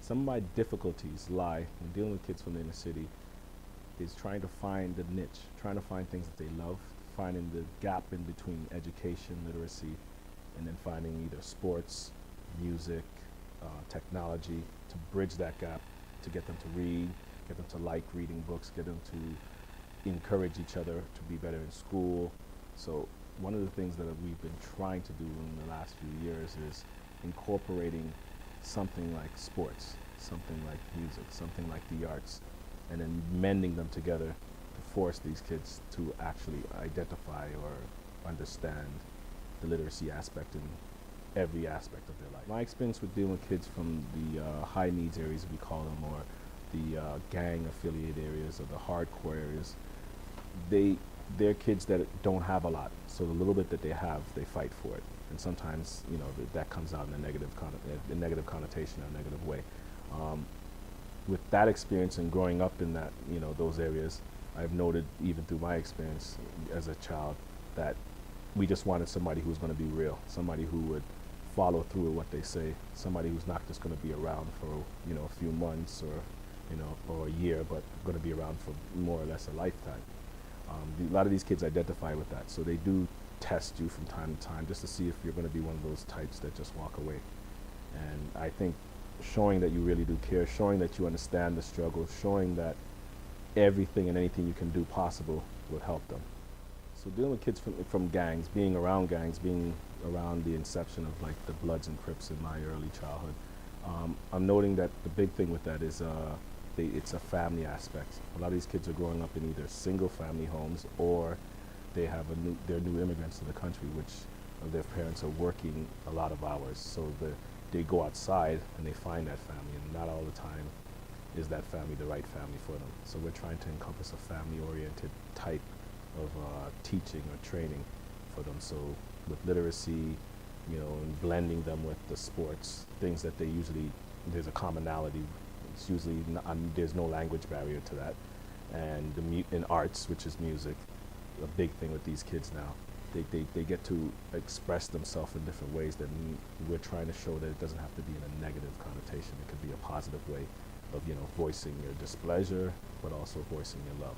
some of my difficulties lie when dealing with kids from the inner city is trying to find the niche, trying to find things that they love, finding the gap in between education, literacy, and then finding either sports, music, technology to bridge that gap, to get them to read, get them to like reading books, get them to encourage each other to be better in school. So one of the things that we've been trying to do in the last few years is incorporating something like sports, something like music, something like the arts, and then mending them together to force these kids to actually identify or understand the literacy aspect in every aspect of their life. My experience with dealing with kids from the high needs areas, we call them, or the gang affiliated areas or the hardcore areas, they're kids that don't have a lot. So the little bit that they have, they fight for it. And sometimes, that comes out in a negative connotation or a negative way. With that experience and growing up in that, those areas, I've noted even through my experience as a child that we just wanted somebody who was going to be real, somebody who would follow through with what they say, somebody who's not just going to be around for, a few months or a year, but going to be around for more or less a lifetime. A lot of these kids identify with that, so they do test you from time to time just to see if you're going to be one of those types that just walk away. And I think showing that you really do care, showing that you understand the struggle, showing that everything and anything you can do possible will help them. So dealing with kids from gangs, being around the inception of like the Bloods and Crips in my early childhood, I'm noting that the big thing with that is it's a family aspect. A lot of these kids are growing up in either single family homes or they're new immigrants to the country, which their parents are working a lot of hours. So they go outside and they find that family, and not all the time is that family the right family for them. So we're trying to encompass a family-oriented type of teaching or training for them. So with literacy, and blending them with the sports, things that there's a commonality. It's usually there's no language barrier to that. And in arts, which is music, a big thing with these kids now. They get to express themselves in different ways that we're trying to show that it doesn't have to be in a negative connotation. It could be a positive way of, voicing your displeasure, but also voicing your love.